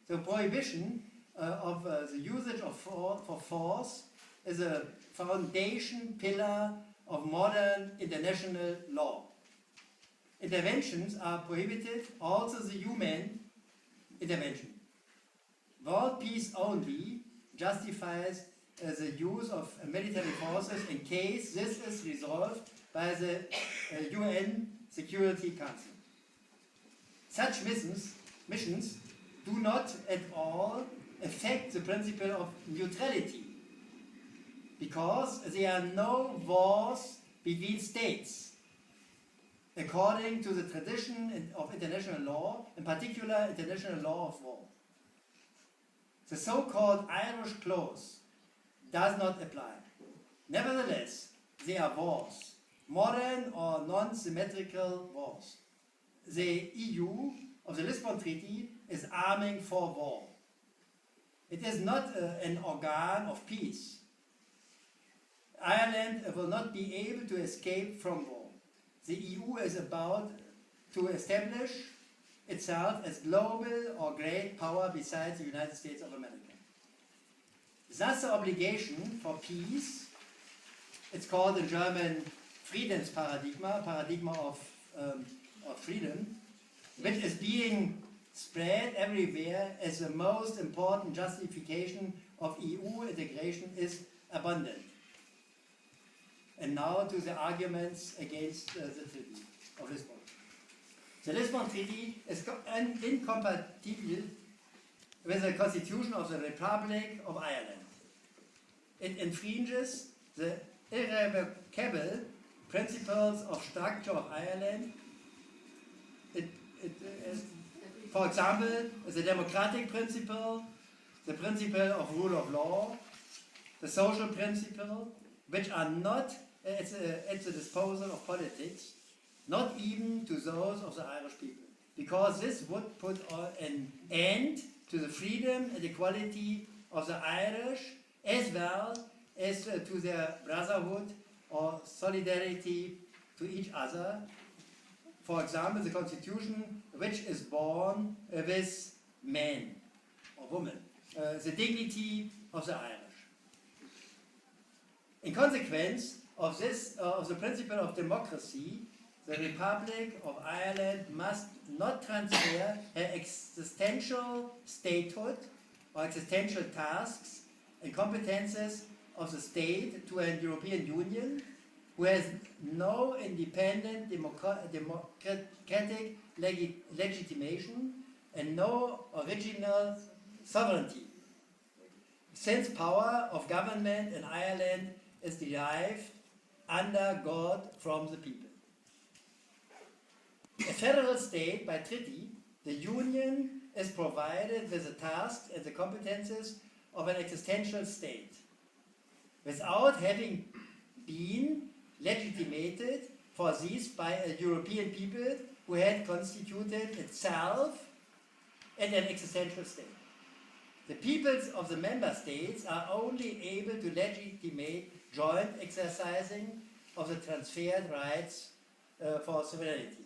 the prohibition of the usage of force is a foundation pillar of modern international law. Interventions are prohibited, also the human intervention. World peace only justifies the use of military forces in case this is resolved by the UN Security Council. Such missions do not at all affect the principle of neutrality, because there are no wars between states, according to the tradition of international law, in particular international law of war. The so-called Irish clause does not apply. Nevertheless, there are wars, modern or non-symmetrical wars. The EU of the Lisbon Treaty is arming for war. It is not an organ of peace. Ireland will not be able to escape from war. The EU is about to establish itself as global or great power besides the United States of America. Thus the obligation for peace, it's called in German Friedensparadigma, paradigma of freedom, which is being spread everywhere as the most important justification of EU integration, is abundant. And now to the arguments against the Treaty of Lisbon. The Lisbon Treaty is incompatible with the Constitution of the Republic of Ireland. It infringes the irrevocable principles of structure of Ireland. For example, the democratic principle, the principle of rule of law, the social principle, which are not at the disposal of politics, not even to those of the Irish people, because this would put an end to the freedom and equality of the Irish, as well as to their brotherhood or solidarity to each other. For example, the Constitution, which is born with man or woman, the dignity of the Irish. In consequence of this, of the principle of democracy, the Republic of Ireland must not transfer her existential statehood or existential tasks and competences of the state to a European Union who has no independent democratic legitimation and no original sovereignty, since power of government in Ireland is derived under God from the people. A federal state by treaty, the Union is provided with the tasks and the competences of an existential state, without having been legitimated for these by a European people who had constituted itself as an existential state. The peoples of the member states are only able to legitimate joint exercising of the transferred rights for sovereignty.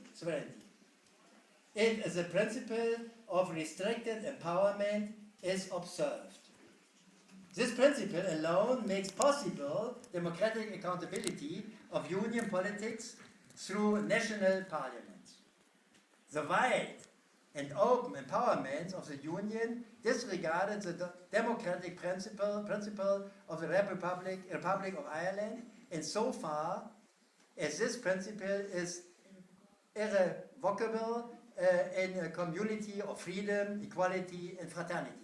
If the principle of restricted empowerment is observed. This principle alone makes possible democratic accountability of union politics through national parliaments. The wide and open empowerment of the Union disregarded the democratic principle of the Republic of Ireland, insofar as this principle is irrevocable in a community of freedom, equality, and fraternity.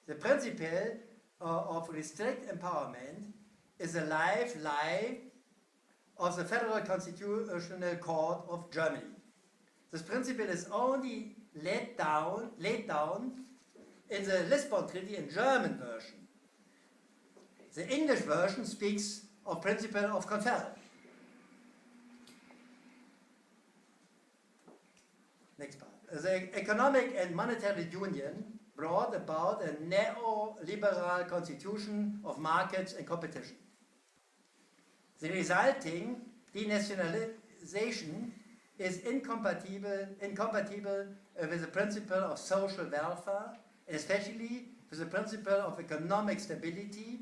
The principle of restrict empowerment is a lifeline of the Federal Constitutional Court of Germany. This principle is only laid down in the Lisbon Treaty in German version. The English version speaks of principle of conferral. Next part. The economic and monetary union brought about a neoliberal constitution of markets and competition. The resulting denationalization is incompatible with the principle of social welfare, and especially with the principle of economic stability,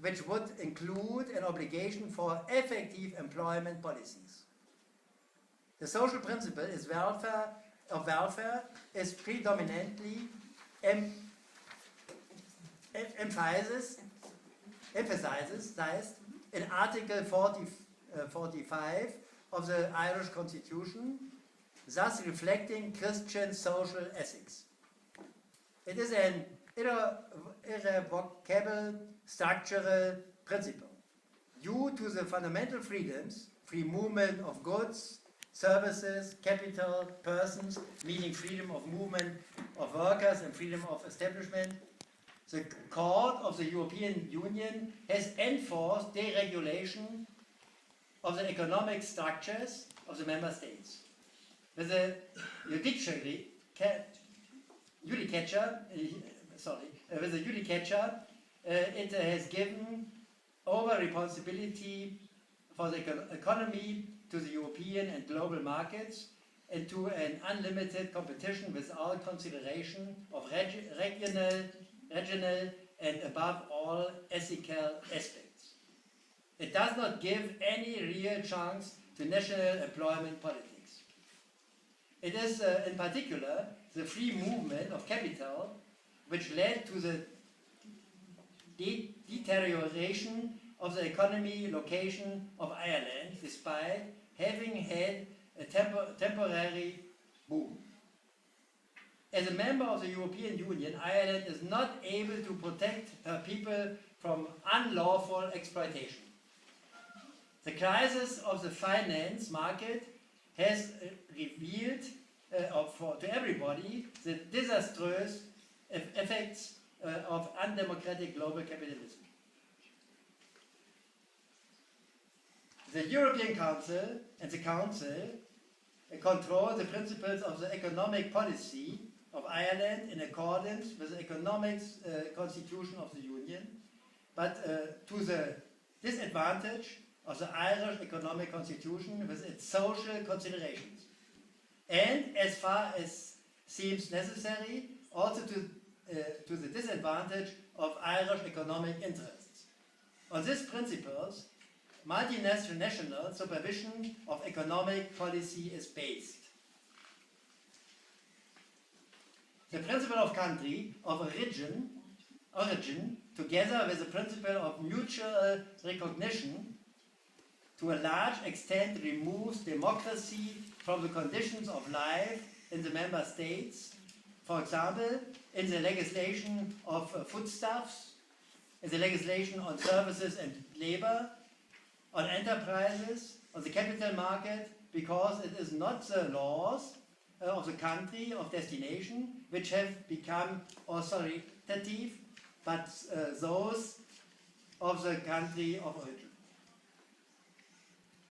which would include an obligation for effective employment policies. The social principle is welfare is predominantly emphasized in Article 45 of the Irish Constitution, thus reflecting Christian social ethics. It is an irrevocable structural principle. Due to the fundamental freedoms, free movement of goods, services, capital, persons, meaning freedom of movement of workers and freedom of establishment, the Court of the European Union has enforced deregulation of the economic structures of the member states. With the judicature, it has given over responsibility for the economy to the European and global markets and to an unlimited competition without consideration of regional and above all ethical aspects. It does not give any real chance to national employment politics. It is in particular the free movement of capital which led to the deterioration of the economy location of Ireland despite having had a temporary boom. As a member of the European Union, Ireland is not able to protect her people from unlawful exploitation. The crisis of the finance market has revealed to everybody the disastrous effects of undemocratic global capitalism. The European Council and the Council control the principles of the economic policy of Ireland in accordance with the economic constitution of the Union, but to the disadvantage of the Irish economic constitution with its social considerations, and as far as seems necessary, also to the disadvantage of Irish economic interests. On these principles, multinational supervision of economic policy is based. The principle of country of origin, together with the principle of mutual recognition, to a large extent removes democracy from the conditions of life in the member states, for example, in the legislation of foodstuffs, in the legislation on services and labor, on enterprises, on the capital market, because it is not the laws of the country of destination which have become authoritative, but those of the country of origin.